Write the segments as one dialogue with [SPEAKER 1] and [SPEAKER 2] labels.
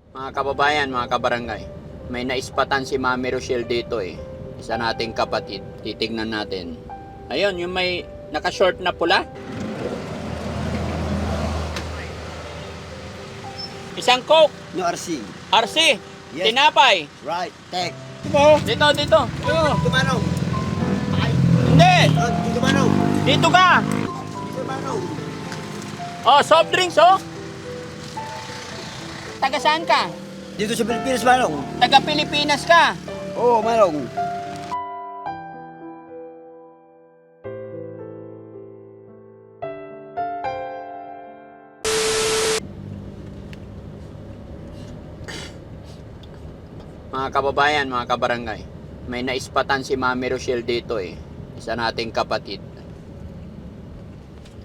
[SPEAKER 1] Mga kababayan, mga kabarangay, may naispatan si Mami Rochelle dito eh. Isa nating kapatid. Titignan natin. Ayun, yung may naka-short na pula. Isang Coke.
[SPEAKER 2] No, RC.
[SPEAKER 1] RC.
[SPEAKER 2] Yes.
[SPEAKER 1] Tinapay.
[SPEAKER 2] Right. Tek.
[SPEAKER 1] Dito, dito.
[SPEAKER 2] Dito manong.
[SPEAKER 1] Hindi.
[SPEAKER 2] Dito manong.
[SPEAKER 1] Dito ka.
[SPEAKER 2] Dito manong.
[SPEAKER 1] Oh, soft drinks oh. Taga saan ka?
[SPEAKER 2] Dito sa Pilipinas manong.
[SPEAKER 1] Taga Pilipinas ka.
[SPEAKER 2] Oo, manong.
[SPEAKER 1] Mga kababayan, mga kabarangay, may naispatan si Mami Rochelle dito eh. Isa nating kapatid.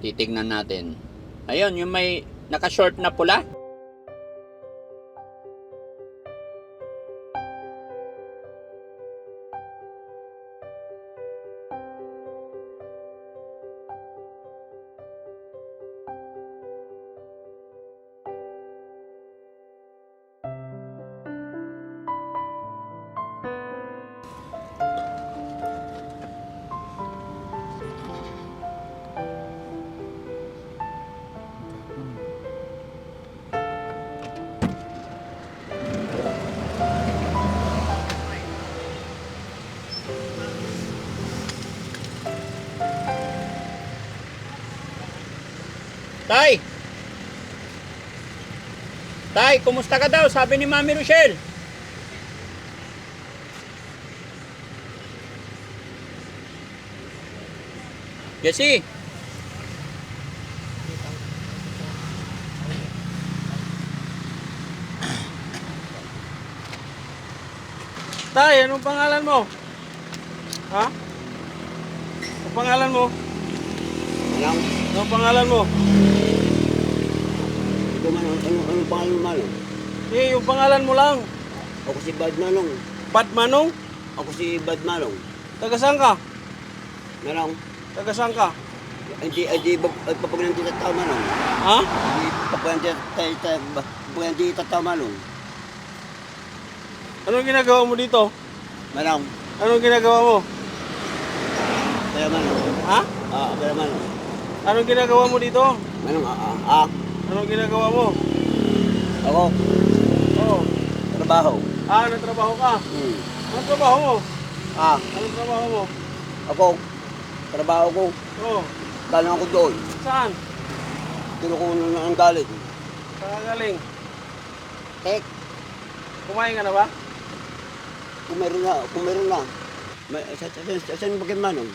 [SPEAKER 1] Titignan natin. Ayun, yung may naka-short na pula. Tay! Tay, kumusta ka daw? Sabi ni Mami Rochelle. Jesse!
[SPEAKER 3] Tay, anong pangalan mo? Ha? Anong pangalan mo?
[SPEAKER 2] Manong.
[SPEAKER 3] Anong pangalan mo?
[SPEAKER 2] Ito manong. Ano pangalan mo manong?
[SPEAKER 3] Eh, yung pangalan mo lang.
[SPEAKER 2] Ako si Bad Manong.
[SPEAKER 3] Pat Manong?
[SPEAKER 2] Ako si Bad Manong.
[SPEAKER 3] Taga saan ka?
[SPEAKER 2] Manong.
[SPEAKER 3] Taga saan ka?
[SPEAKER 2] Hindi papagulan dito tao manong.
[SPEAKER 3] Ha?
[SPEAKER 2] Hindi papagulan dito tao manong.
[SPEAKER 3] Anong ginagawa mo dito?
[SPEAKER 2] Manong.
[SPEAKER 3] Anong ginagawa mo?
[SPEAKER 2] Kaya manong.
[SPEAKER 3] Ha?
[SPEAKER 2] Kaya manong.
[SPEAKER 3] Anong ginagawa mo dito?
[SPEAKER 2] Manong,
[SPEAKER 3] Anong ginagawa mo?
[SPEAKER 2] ako,
[SPEAKER 3] Oo.
[SPEAKER 2] trabaho.
[SPEAKER 3] Nagtrabaho ka? Anong trabaho mo? Anong trabaho mo?
[SPEAKER 2] Ako, trabaho ko.
[SPEAKER 3] Oo.
[SPEAKER 2] Galing ako doon.
[SPEAKER 3] Saan?
[SPEAKER 2] Doon ako nang galing.
[SPEAKER 3] Saan ka galing?
[SPEAKER 2] Tek,
[SPEAKER 3] Kumain ka na ba?
[SPEAKER 2] kung meron na. Saan ba kayo manong?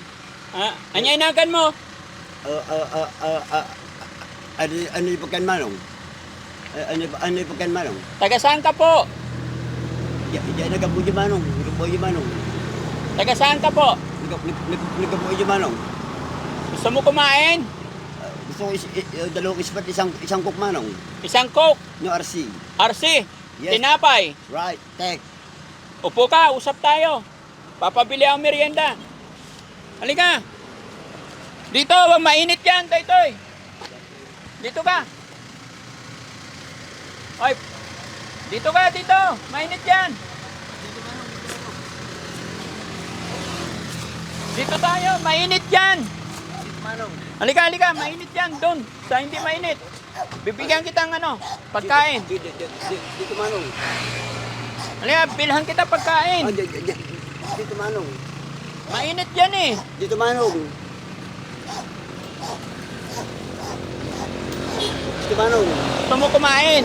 [SPEAKER 1] Anya inagan mo?
[SPEAKER 2] Ano yung pagkan manong? Ano yung pagkan manong?
[SPEAKER 1] Taga saan ka po?
[SPEAKER 2] Diyan nagabuyo manong. Nagabuyo manong.
[SPEAKER 1] Taga saan ka po?
[SPEAKER 2] Nagabuyo manong.
[SPEAKER 1] Gusto mo kumain?
[SPEAKER 2] Gusto ko dalawang ispat, isang cook manong.
[SPEAKER 1] Isang Coke.
[SPEAKER 2] No, RC.
[SPEAKER 1] RC.
[SPEAKER 2] Yes.
[SPEAKER 1] Tinapay.
[SPEAKER 2] Right, tek.
[SPEAKER 1] Upo ka, usap tayo. Papabili ang merienda. Halika. Dito, mainit yan, Toy. Dito ka. Ay, dito ka, dito. Mainit yan. Dito tayo, mainit yan. Halika, mainit yan. Doon, sa hindi mainit. Bibigyan kita ng pagkain.
[SPEAKER 2] Dito manong.
[SPEAKER 1] Halika, bilhan kita pagkain.
[SPEAKER 2] Dito manong.
[SPEAKER 1] Mainit yan eh.
[SPEAKER 2] Dito manong. Dito manong.
[SPEAKER 1] Gusto mo kumain?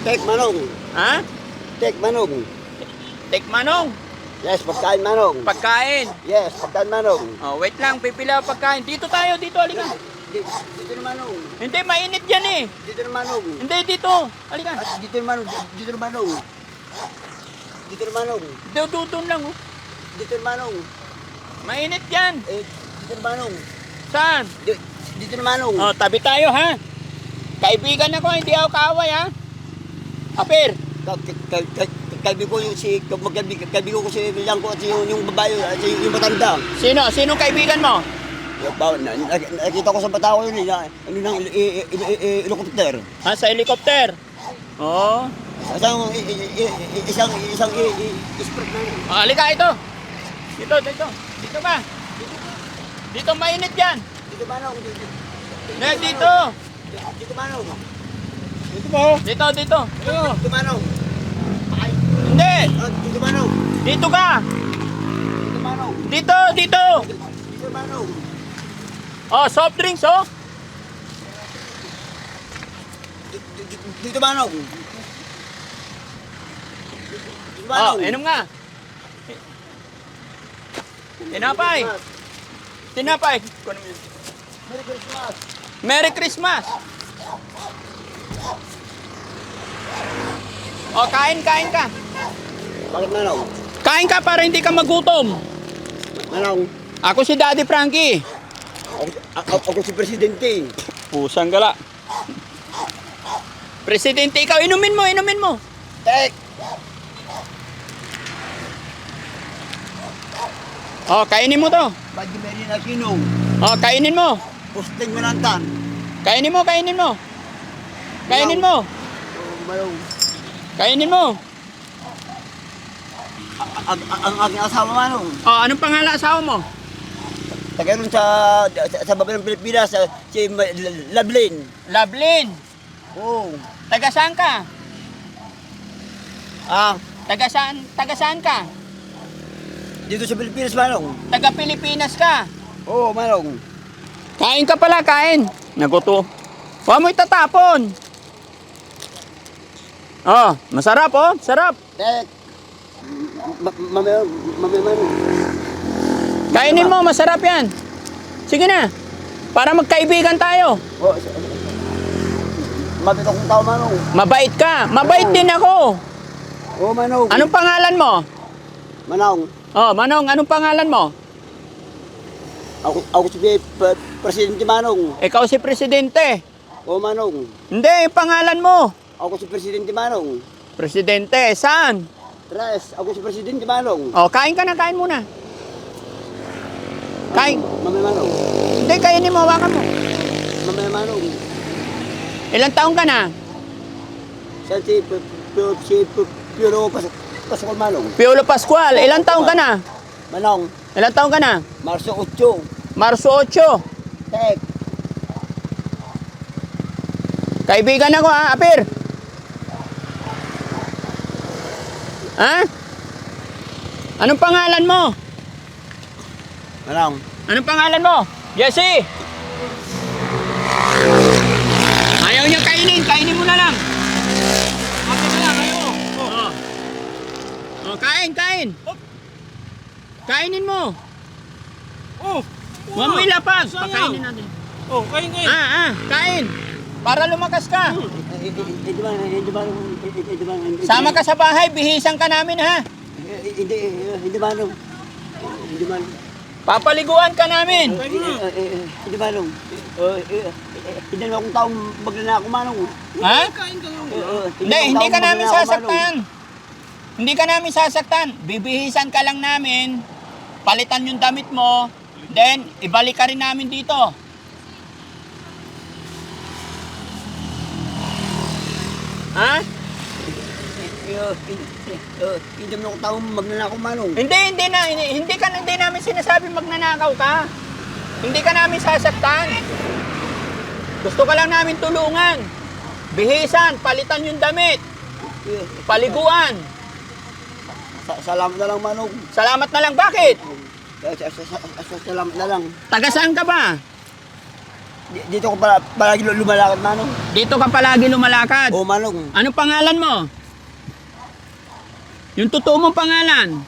[SPEAKER 2] Tek manong.
[SPEAKER 1] Ha?
[SPEAKER 2] Tek manong.
[SPEAKER 1] Tikmanong,
[SPEAKER 2] Yes, pagkain manong.
[SPEAKER 1] pagkain.
[SPEAKER 2] Yes, pagkain manong.
[SPEAKER 1] Oh, wait lang, pipila ang pagkain. Dito tayo, dito, halika.
[SPEAKER 2] Dito na manong.
[SPEAKER 1] Hindi, mainit yan eh.
[SPEAKER 2] Dito na manong.
[SPEAKER 1] Hindi, dito. Halika.
[SPEAKER 2] Dito na manong. Dito na manong. Dito na manong.
[SPEAKER 1] Doon lang oh.
[SPEAKER 2] Dito na manong.
[SPEAKER 1] Mainit yan.
[SPEAKER 2] Dito na manong.
[SPEAKER 1] Saan?
[SPEAKER 2] Dito na manong.
[SPEAKER 1] Oh, tabi tayo ha. Kaibigan ako, hindi ako kaaway ha. Apir.
[SPEAKER 2] Kaibigan ko ko si Bilang ko at yung babae at yung matanda.
[SPEAKER 1] Sinong kaibigan mo?
[SPEAKER 2] Nakita ko sa bata ko yun, ano nang helicopter.
[SPEAKER 1] Ha, sa helicopter. Oo.
[SPEAKER 2] Isang spread na yun.
[SPEAKER 1] Halika ito. Dito. Dito ka. Dito mainit yan.
[SPEAKER 2] Dito Manong.
[SPEAKER 1] Dito.
[SPEAKER 2] Dito Manong.
[SPEAKER 3] Dito ba ho?
[SPEAKER 1] Dito.
[SPEAKER 2] Dito Manong.
[SPEAKER 1] Hindi.
[SPEAKER 2] Dito Manong.
[SPEAKER 1] Dito ka.
[SPEAKER 2] Dito Manong.
[SPEAKER 1] Dito.
[SPEAKER 2] Dito Manong.
[SPEAKER 1] Oh, soft drinks, oh.
[SPEAKER 2] Dito Manong. Dito
[SPEAKER 1] Oh,
[SPEAKER 2] Manong.
[SPEAKER 1] inom nga. Tinapay.
[SPEAKER 2] Merry Christmas.
[SPEAKER 1] Merry Christmas. Oh, kain ka.
[SPEAKER 2] Bakit Manong?
[SPEAKER 1] Kain ka para hindi ka magutom.
[SPEAKER 2] Manong.
[SPEAKER 1] Ako si Daddy Frankie.
[SPEAKER 2] Ako si Presidente.
[SPEAKER 1] Pusang gala. Presidente, ikaw, inumin mo.
[SPEAKER 2] Tek.
[SPEAKER 1] Oh, kainin mo to.
[SPEAKER 2] Bagi Mary na kinong.
[SPEAKER 1] Oh, kainin mo.
[SPEAKER 2] Posting manantan.
[SPEAKER 1] Kainin mo.
[SPEAKER 2] Manong.
[SPEAKER 1] Kainin mo.
[SPEAKER 2] Ang aking asawa Manong.
[SPEAKER 1] Oh, anong pangalan asawa mo?
[SPEAKER 2] Taga ron sa baba ng Pilipinas, si Lablin.
[SPEAKER 1] Lovelyn.
[SPEAKER 2] Oo.
[SPEAKER 1] Taga saan ka? Taga saan ka?
[SPEAKER 2] Dito sa Pilipinas, Manong.
[SPEAKER 1] Taga Pilipinas ka.
[SPEAKER 2] Oo, Manong.
[SPEAKER 1] Kain ka pala, kain. Naguto. Huwag mo itatapon. Oh, masarap oh, sarap.
[SPEAKER 2] Tek. Mamaya, Manong.
[SPEAKER 1] Kainin mo, masarap yan. Sige na. Para magkaibigan tayo.
[SPEAKER 2] Oo, mabit akong tao, Manong.
[SPEAKER 1] Mabait ka. Mabait din ako.
[SPEAKER 2] Oo, Manong.
[SPEAKER 1] Anong pangalan mo?
[SPEAKER 2] Manong.
[SPEAKER 1] Oh, Manong, anong pangalan mo?
[SPEAKER 2] Ako si Presidente Manong.
[SPEAKER 1] Ikaw si Presidente.
[SPEAKER 2] Oo, Manong.
[SPEAKER 1] Hindi, yung pangalan mo.
[SPEAKER 2] Ako si Presidente Manong.
[SPEAKER 1] Presidente, saan?
[SPEAKER 2] Tres, ako si Presidente Manong.
[SPEAKER 1] Oh, kain ka na, kain muna. Kain.
[SPEAKER 2] Mamaya, Manong.
[SPEAKER 1] Hindi, kainin mo, hawakan mo.
[SPEAKER 2] Mamaya, Manong.
[SPEAKER 1] Ilang taong ka na?
[SPEAKER 2] Saan si Piolo Pascual Manong?
[SPEAKER 1] Piolo Pascual, ilang taong ka na?
[SPEAKER 2] Manong.
[SPEAKER 1] Ilang taong ka na?
[SPEAKER 2] Marso 8.
[SPEAKER 1] Marso 8.
[SPEAKER 2] Tek.
[SPEAKER 1] Kaibigan ako ha, Apir. Ha? Anong pangalan mo?
[SPEAKER 2] Manong.
[SPEAKER 1] Anong pangalan mo? Jesse! Ayaw niya kainin mo na lang.
[SPEAKER 3] Ako na lang, kayo.
[SPEAKER 1] Oh. Oh, kain. Kainin mo.
[SPEAKER 3] Oh.
[SPEAKER 1] Huwag mo ilapag.
[SPEAKER 3] Sayang.
[SPEAKER 1] Pakainin natin.
[SPEAKER 3] Oh, kain.
[SPEAKER 1] Kain. Para lumakas ka.
[SPEAKER 2] Hindi Manong.
[SPEAKER 1] Sama ka sa bahay, bihisan ka namin ha.
[SPEAKER 2] Hindi Manong. Hindi Manong.
[SPEAKER 1] Papaliguan ka namin.
[SPEAKER 2] Hindi Manong. Hindi na akong taong magnanako Manong.
[SPEAKER 1] Ha?
[SPEAKER 3] Kain ka nga.
[SPEAKER 1] Hindi ka namin sasaktan. Hindi ka namin sasaktan. Bibihisan ka lang namin. Palitan yung damit mo. Then, ibalik ka rin namin dito. Ha?
[SPEAKER 2] Hindi na akong taong magnanako Manong.
[SPEAKER 1] Hindi namin sinasabi magnanakaw ka. Hindi ka namin sasaktan. Gusto ka lang namin tulungan. Bihisan, palitan yung damit. Paliguan.
[SPEAKER 2] Salamat na lang Manong.
[SPEAKER 1] Salamat na lang. Bakit?
[SPEAKER 2] Salamat na lang.
[SPEAKER 1] Taga saan ka ba?
[SPEAKER 2] Dito ko palagi lumalakad Manong.
[SPEAKER 1] Dito ka palagi lumalakad.
[SPEAKER 2] Oo Manong.
[SPEAKER 1] Anong pangalan mo? Yung totoo mong pangalan?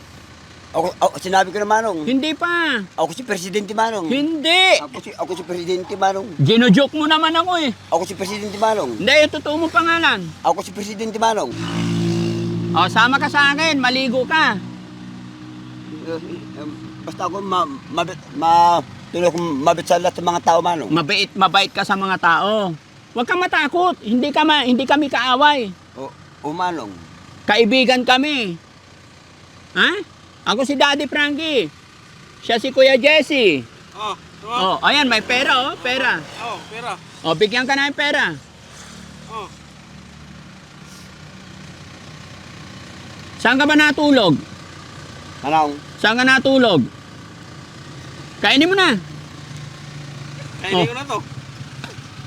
[SPEAKER 2] Ako sinabi ko na Manong.
[SPEAKER 1] Hindi pa.
[SPEAKER 2] Ako si Presidente Manong.
[SPEAKER 1] Hindi.
[SPEAKER 2] Ako si Presidente Manong.
[SPEAKER 1] Gino-joke mo naman ako eh.
[SPEAKER 2] Ako si Presidente Manong.
[SPEAKER 1] Hindi, yung totoo mong pangalan.
[SPEAKER 2] Ako si Presidente Manong.
[SPEAKER 1] O, sama ka sa akin. Maligo ka.
[SPEAKER 2] Basta ako tuloy akong mabit sa lahat ng mga tao Manong.
[SPEAKER 1] Mabait ka sa mga tao. Huwag kang matakot. Hindi kami kaaway.
[SPEAKER 2] O Manong.
[SPEAKER 1] Kaibigan kami. Ha? Ako si Daddy Frankie. Siya si Kuya Jesse. Oh, ayan, may pera
[SPEAKER 3] Pera.
[SPEAKER 1] Oh, bigyan ka na ng pera.
[SPEAKER 3] Oh.
[SPEAKER 1] Saan ka ba natulog?
[SPEAKER 2] Anong?
[SPEAKER 1] Saan ka natulog? Kainin mo na.
[SPEAKER 3] Kainin ko na to.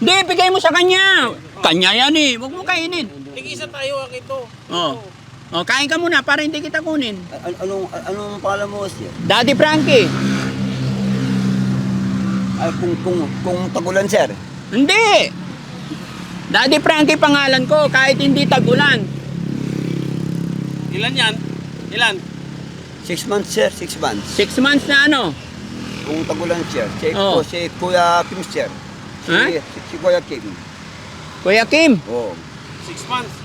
[SPEAKER 1] Hindi, bigay mo sa kanya. Kanya yan eh. Huwag mo kainin.
[SPEAKER 3] Tig-isa tayo, akin to.
[SPEAKER 1] Oh. Oh, kain ka muna para hindi kita kunin.
[SPEAKER 2] Anong pangalan mo, sir?
[SPEAKER 1] Daddy Frankie.
[SPEAKER 2] Ay, kung tagulan, sir.
[SPEAKER 1] Hindi. Daddy Frankie pangalan ko kahit hindi tag-ulan.
[SPEAKER 3] Ilan yan? Ilan?
[SPEAKER 2] 6 months, sir. 6 months.
[SPEAKER 1] 6 months na ano?
[SPEAKER 2] Kung tagulan, sir.
[SPEAKER 1] Oo.
[SPEAKER 2] Si Kuya Kim, sir.
[SPEAKER 1] Ha?
[SPEAKER 2] Si Kuya Kim.
[SPEAKER 1] Kuya Kim,
[SPEAKER 2] Oo.
[SPEAKER 3] 6 months.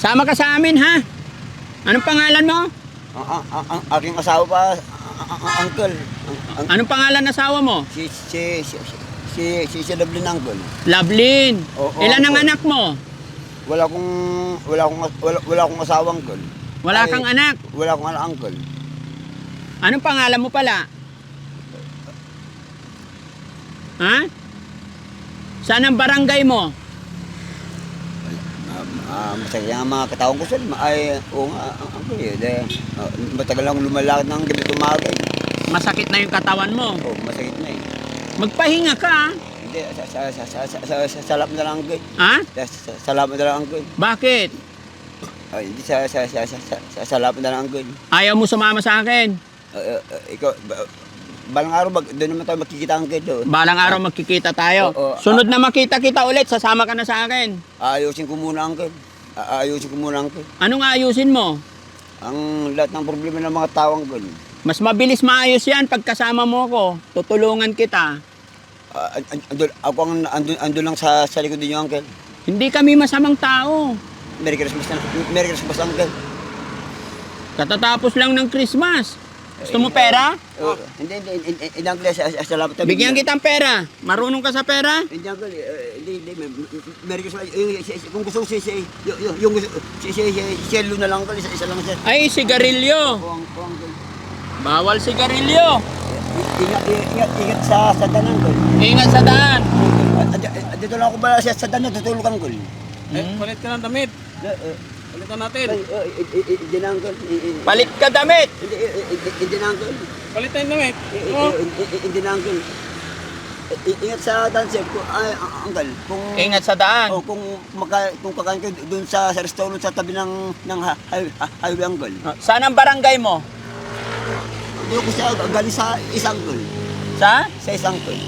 [SPEAKER 1] sama ka sa amin ha? Anong pangalan mo?
[SPEAKER 2] Ang aking asawa pa, uncle.
[SPEAKER 1] Anong pangalan ng asawa mo?
[SPEAKER 2] Si Lovelyn uncle.
[SPEAKER 1] Lovelyn.
[SPEAKER 2] Oo,
[SPEAKER 1] Ilan ang
[SPEAKER 2] uncle.
[SPEAKER 1] anak mo?
[SPEAKER 2] Wala akong asawang uncle.
[SPEAKER 1] Wala
[SPEAKER 2] Ay,
[SPEAKER 1] kang anak.
[SPEAKER 2] Wala akong anak uncle.
[SPEAKER 1] Anong pangalan mo pala? Ha? Saan ang barangay mo?
[SPEAKER 2] Masaya nga mga katawang ko sir. Ay, oo nga, uncle eh. Matagal lang lumalakad ng gabi tumaga eh.
[SPEAKER 1] Masakit na yung katawan mo.
[SPEAKER 2] Oo, masakit na eh.
[SPEAKER 1] Magpahinga ka ha?
[SPEAKER 2] Hindi, salap na lang uncle.
[SPEAKER 1] Ha?
[SPEAKER 2] Salap na lang uncle.
[SPEAKER 1] Bakit?
[SPEAKER 2] Ay, hindi, salap na lang uncle.
[SPEAKER 1] Ayaw mo sumama sa akin?
[SPEAKER 2] Ikaw, balang araw, doon naman tayo makikita ang doon.
[SPEAKER 1] Balang araw magkikita tayo.
[SPEAKER 2] Oo.
[SPEAKER 1] Sunod na makita kita ulit, sasama ka na sa akin.
[SPEAKER 2] Ayusin ko muna ang Ayusin ko muna ang
[SPEAKER 1] Anong ayusin mo?
[SPEAKER 2] Ang lahat ng problema ng mga tawang ko.
[SPEAKER 1] Mas mabilis maayos yan pag kasama mo ko. Tutulungan kita.
[SPEAKER 2] Ando lang sa likod ninyo, uncle.
[SPEAKER 1] Hindi kami masamang tao.
[SPEAKER 2] Merry Christmas, uncle.
[SPEAKER 1] Katatapos lang ng Christmas. Gusto mo pera?
[SPEAKER 2] Hindi, uncle. Salamat.
[SPEAKER 1] Bigyan kitang pera. Marunong ka sa pera?
[SPEAKER 2] Hindi, uncle. Hindi. Merry Christmas. Kung gusto ko yung selo na lang, uncle. Isa lang, sir.
[SPEAKER 1] Ay, sigarilyo.
[SPEAKER 2] Uncle.
[SPEAKER 1] Bawal sigarilyo.
[SPEAKER 2] Ingat sa danan, uncle.
[SPEAKER 1] Ingat sa daan.
[SPEAKER 2] Dito lang ako ba sa danan, tutulog, uncle.
[SPEAKER 3] Palit ka ng damit. Palitan natin.
[SPEAKER 2] Hindi na, uncle.
[SPEAKER 1] Palit ka damit.
[SPEAKER 2] Hindi na, uncle.
[SPEAKER 3] Palitan yung damit. Oh.
[SPEAKER 2] Hindi na, uncle. Ingat sa dancer ko, uncle. Kung
[SPEAKER 1] Ingat sa daan.
[SPEAKER 2] kung kakain ka doon sa restaurant sa tabi ng highway, uncle.
[SPEAKER 1] Saan ang barangay mo?
[SPEAKER 2] Hindi ko siya galing sa isang uncle.
[SPEAKER 1] Sa?
[SPEAKER 2] Sa isang uncle.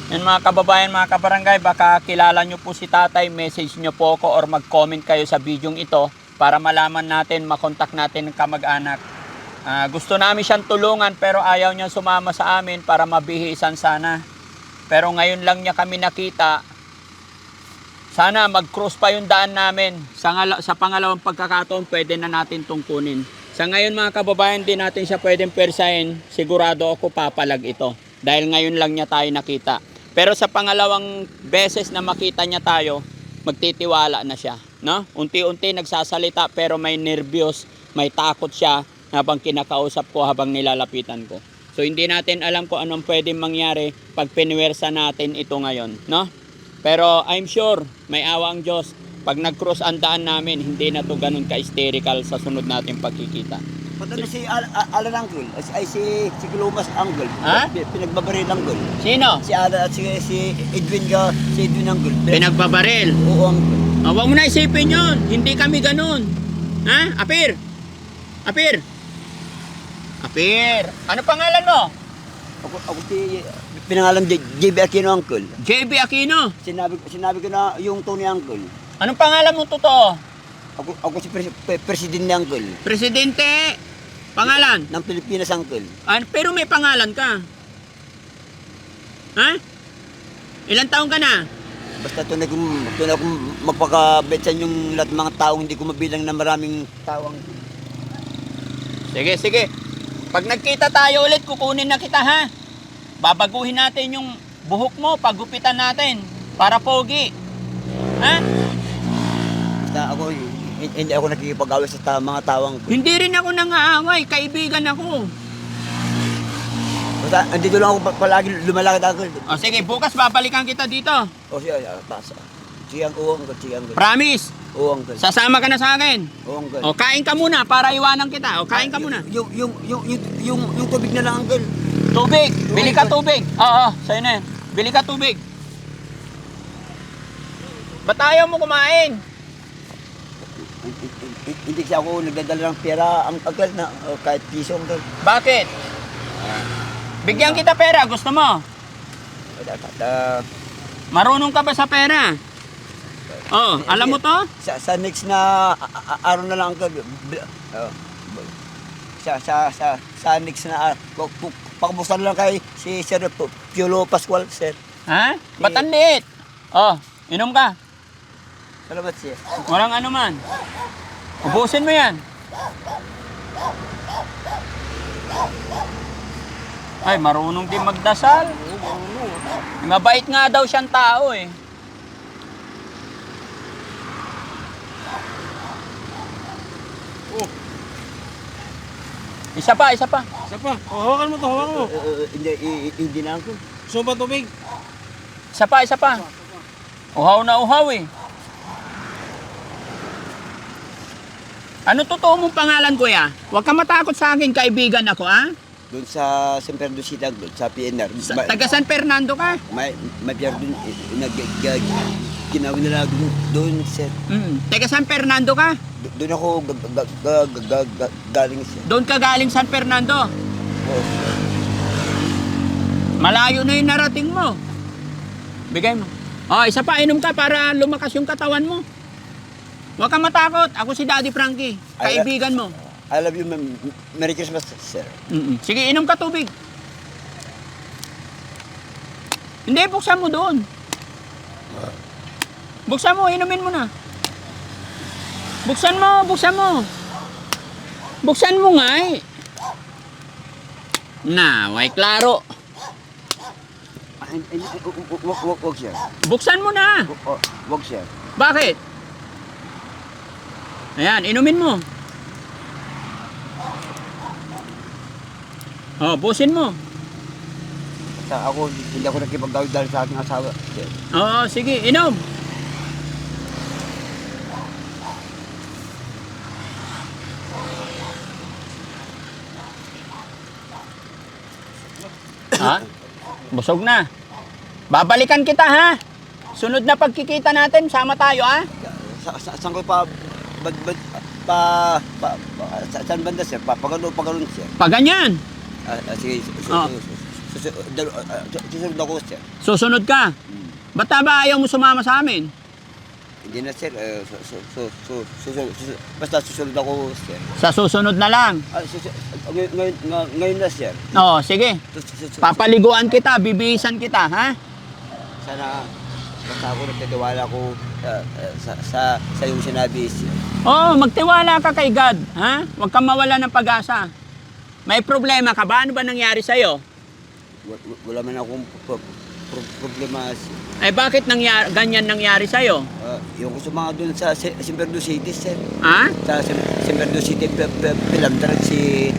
[SPEAKER 1] Yan mga kababayan, mga kabarangay, baka kilala nyo po si tatay, message nyo po ako or mag-comment kayo sa bidyong ito para malaman natin, makontak natin ng kamag-anak. Gusto namin siyang tulungan pero ayaw niya sumama sa amin para mabihisan sana. Pero ngayon lang niya kami nakita. Sana mag-cross pa yung daan namin. Sa pangalawang pagkakataon, pwede na natin tungkunin. Sa ngayon mga kababayan, di natin siya pwedeng persahin. Sigurado ako papalag ito. Dahil ngayon lang niya tayo nakita. Pero sa pangalawang beses na makita niya tayo, magtitiwala na siya. No? Unti-unti nagsasalita pero may nervyos, may takot siya habang kinakausap ko, habang nilalapitan ko. So hindi natin alam kung anong pwedeng mangyari pag piniwersa natin ito ngayon. No? Pero I'm sure may awa ang Diyos. Pag nag-cross ang daan namin, hindi na to ganun ka-hysterical sa sunod nating pagkikita.
[SPEAKER 2] Pati na si Alan uncle, ay si Kulomas uncle.
[SPEAKER 1] Ha?
[SPEAKER 2] Pinagbabaril uncle.
[SPEAKER 1] Sino?
[SPEAKER 2] Si Alan at si Edwin uncle.
[SPEAKER 1] Pinagbabaril.
[SPEAKER 2] Oo, uncle.
[SPEAKER 1] Huwag mo na isipin yun. Hindi kami ganun. Ha? Apir? Apir? Apir? Ano pangalan mo?
[SPEAKER 2] Ako si pinangalan JB Aquino uncle.
[SPEAKER 1] JB Aquino.
[SPEAKER 2] Sinabi ko na yung Tony uncle.
[SPEAKER 1] Anong pangalan mo totoo?
[SPEAKER 2] Ako si presidente uncle.
[SPEAKER 1] Presidente. Pangalan?
[SPEAKER 2] Ng Pilipinas uncle.
[SPEAKER 1] Pero may pangalan ka. Ha? Ilang taon ka na?
[SPEAKER 2] Basta tunay kong magpakabetsan yung lahat ng mga taong hindi ko mabilang na maraming tawang.
[SPEAKER 1] Sige, sige. Pag nagkita tayo ulit, kukunin na kita ha. Babaguhin natin yung buhok mo, pagupitan natin. Para pogi. Ha?
[SPEAKER 2] Basta ako, hindi ako nakikipag-away sa mga tawang ko.
[SPEAKER 1] Hindi rin ako nangaaway, kaibigan ako.
[SPEAKER 2] Basta andito lang ako palagi lumalakad ako.
[SPEAKER 1] O sige, bukas babalikan kita dito.
[SPEAKER 2] O siya, pasa. Sige, uncle. Sige, uncle.
[SPEAKER 1] Promise.
[SPEAKER 2] Oo, uncle.
[SPEAKER 1] Sasama ka na sa akin.
[SPEAKER 2] Oo, uncle.
[SPEAKER 1] O, kain ka muna para iwanan kita. O, kain ka muna.
[SPEAKER 2] Yung tubig na lang, uncle.
[SPEAKER 1] Tubig. Bili ka tubig. Oo, sa'yo na yan. Bili ka tubig. Ba't ayaw mo kumain?
[SPEAKER 2] Hindi kasi ako nagdadala ng pera, uncle, na kahit piso, uncle.
[SPEAKER 1] Bakit? Bigyan kita pera. Gusto mo? Marunong ka ba sa pera? Oh, alam mo to?
[SPEAKER 2] Sa next na araw na lang, uncle. Sa next na pakabuksan lang kay si Sir Piolo Pascual, sir.
[SPEAKER 1] Ha? Ba't ang liit? Oh, inom ka.
[SPEAKER 2] Salamat, sir.
[SPEAKER 1] Walang ano man. Ubusin mo yan. Ay, marunong din magdasal. Mabait nga daw siyang tao eh.
[SPEAKER 3] Oh,
[SPEAKER 1] Isa pa, isa pa.
[SPEAKER 3] isa pa. Oh, hawakan mo to, hawakan mo.
[SPEAKER 2] Hindi na, uncle.
[SPEAKER 3] Gusto mo ba tubig?
[SPEAKER 1] Isa pa, isa pa. Uhaw na uhaw eh. Ano totoo mong pangalan, kuya? Huwag ka matakot sa akin, kaibigan ako, ha?
[SPEAKER 2] Doon sa San Pedro City, doon sa PNR.
[SPEAKER 1] Taga San Fernando ka?
[SPEAKER 2] May pier doon, ginawa nila doon, sir.
[SPEAKER 1] Taga San Fernando ka?
[SPEAKER 2] Doon ako galing, sir.
[SPEAKER 1] Doon ka galing San Fernando?
[SPEAKER 2] Oo.
[SPEAKER 1] Malayo na yung narating mo. Bigay mo. Oh, isa pa, inom ka para lumakas yung katawan mo. Huwag kang matakot. Ako si Daddy Frankie. Kaibigan mo.
[SPEAKER 2] I love you, ma'am. Merry Christmas, sir.
[SPEAKER 1] Sige, inom ka tubig. Hindi, buksan mo doon. Buksan mo, inumin mo na. Buksan mo, buksan mo. Buksan mo nga eh. Na, way klaro.
[SPEAKER 2] Wag, sir.
[SPEAKER 1] Buksan mo na.
[SPEAKER 2] Wag, sir.
[SPEAKER 1] Bakit? Ayan, inumin mo. Oh, busin mo.
[SPEAKER 2] Ako, hindi ako nakipagdawid dahil sa aking asawa, sir.
[SPEAKER 1] Oo, sige, inom. Ha? Busog na. Babalikan kita, ha? Sunod na pagkikita natin, sama tayo, ha?
[SPEAKER 2] Saan ko saan banda, sir? Pagano'n, sir.
[SPEAKER 1] Pag ganyan,
[SPEAKER 2] Sige,
[SPEAKER 1] Oh.
[SPEAKER 2] susunod ako, sir.
[SPEAKER 1] susunod ka. Ba't ba ayaw mo sumama sa amin?
[SPEAKER 2] Hindi na, sir. Basta susunod ako, sir.
[SPEAKER 1] Sa susunod na lang.
[SPEAKER 2] Ngayon na, sir.
[SPEAKER 1] Oo, sige. Papaliguan kita, bibihisan kita, ha?
[SPEAKER 2] Sana, basta ako nagtitiwala ko sa iyong sinabi, sir.
[SPEAKER 1] Oo, magtiwala ka kay God, ha? Huwag kang mawala ng pag-asa. May problema ka ba? Ano ba nangyari sa'yo?
[SPEAKER 2] Wala man akong problema, sir.
[SPEAKER 1] Ay bakit ganyan nangyari sa'yo?
[SPEAKER 2] Yung gusto mga doon sa San Pedro City, sir.
[SPEAKER 1] Ha?
[SPEAKER 2] Sa San Pedro City, pilamtaran si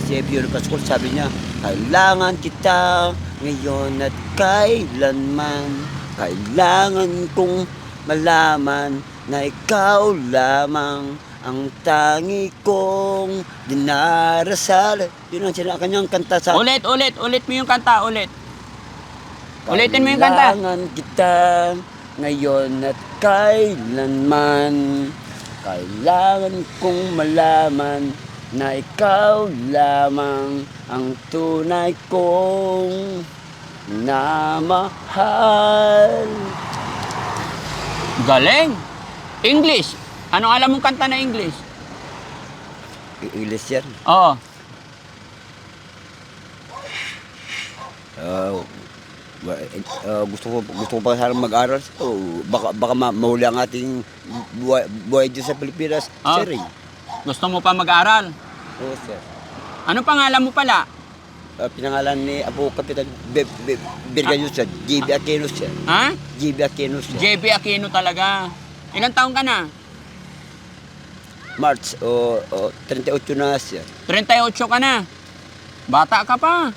[SPEAKER 2] Piolo Pascual, sabi niya, kailangan kita ngayon at kailanman. Kailangan kong malaman na ikaw lamang ang tangi kong dinarasal. Yun ang kanyang kanta sa...
[SPEAKER 1] Ulit mo yung kanta, ulit. Ulitin mo yung kanta.
[SPEAKER 2] Kailangan kita ngayon at kailanman. Kailangan kong malaman na ikaw lamang ang tunay kong namahal.
[SPEAKER 1] Galing. English. Anong alam mong kanta na English?
[SPEAKER 2] English, sir.
[SPEAKER 1] Oo.
[SPEAKER 2] Gusto ko pa sana mag-aral. So, baka mahuli ang ating buhay dito sa Pilipinas,
[SPEAKER 1] Ah.
[SPEAKER 2] sir.
[SPEAKER 1] Gusto mo pa mag-aral?
[SPEAKER 2] Oo, sir.
[SPEAKER 1] Anong pangalan mo pala?
[SPEAKER 2] Pinangalan ni Apo Kapitan Birgayo, sir. JB Aquino, sir.
[SPEAKER 1] Ha?
[SPEAKER 2] JB Aquino, sir.
[SPEAKER 1] JB Aquino talaga. Ilang taong ka na?
[SPEAKER 2] March, 38 na, sir.
[SPEAKER 1] 38 ka na. Bata ka pa.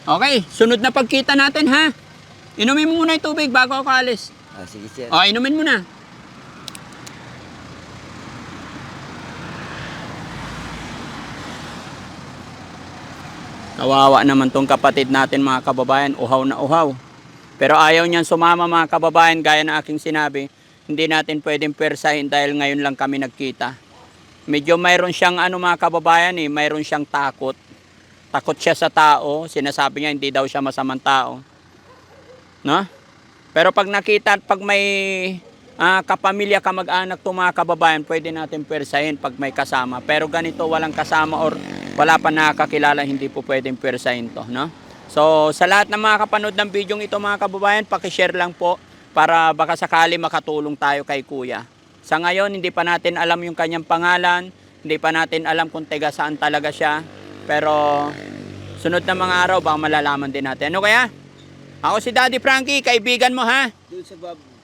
[SPEAKER 1] Okay, sunod na pagkita natin, ha? Inumin mo muna yung tubig bago ako alis.
[SPEAKER 2] Sige, sir.
[SPEAKER 1] O, inumin mo na. Kawawa naman tong kapatid natin mga kababayan, uhaw na uhaw. Pero ayaw niyan sumama mga kababayan, gaya na aking sinabi. Hindi natin pwedeng persahin dahil ngayon lang kami nagkita. Medyo mayroon siyang mga kababayan mayroon siyang takot. Takot siya sa tao, sinasabi niya hindi daw siya masamang tao. No? Pero pag nakita, pag may kapamilya, kamag-anak to mga kababayan, pwede natin persahin pag may kasama. Pero ganito, walang kasama or wala pa nakakilala, hindi po pwedeng persahin to, no? So, sa lahat ng mga kapanood ng video ito mga kababayan, pakishare lang po para baka sakali makatulong tayo kay Kuya. Sa ngayon, hindi pa natin alam yung kanyang pangalan, hindi pa natin alam kung taga saan talaga siya. Pero, sunod na mga araw, baka malalaman din natin. Ano kaya? Ako si Daddy Frankie, kaibigan mo ha?
[SPEAKER 2] Doon sa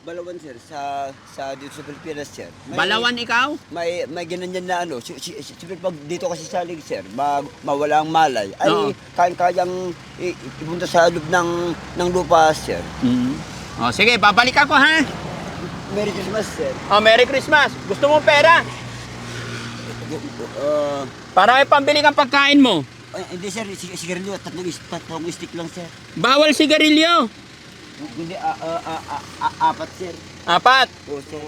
[SPEAKER 2] Balawan, sir, sa dito sa Pilipinas, sir.
[SPEAKER 1] Balawan ikaw?
[SPEAKER 2] May ganyan na siyempre pag dito kasi sa lig, sir, mawala ang malay, ay
[SPEAKER 1] Oo.
[SPEAKER 2] kayang ipunta sa loob ng lupa, sir.
[SPEAKER 1] O, sige, babalik ako ha?
[SPEAKER 2] Merry Christmas, sir.
[SPEAKER 1] O, Merry Christmas. Gusto mo pera? Para may pambili kang pagkain mo.
[SPEAKER 2] Hindi, sir, sigarilyo, tatlong stick lang, sir.
[SPEAKER 1] Bawal sigarilyo.
[SPEAKER 2] Hindi, apat, sir.
[SPEAKER 1] 4.
[SPEAKER 2] O, sir.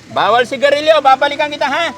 [SPEAKER 1] Bawal sigarilyo, babalikan kita ha?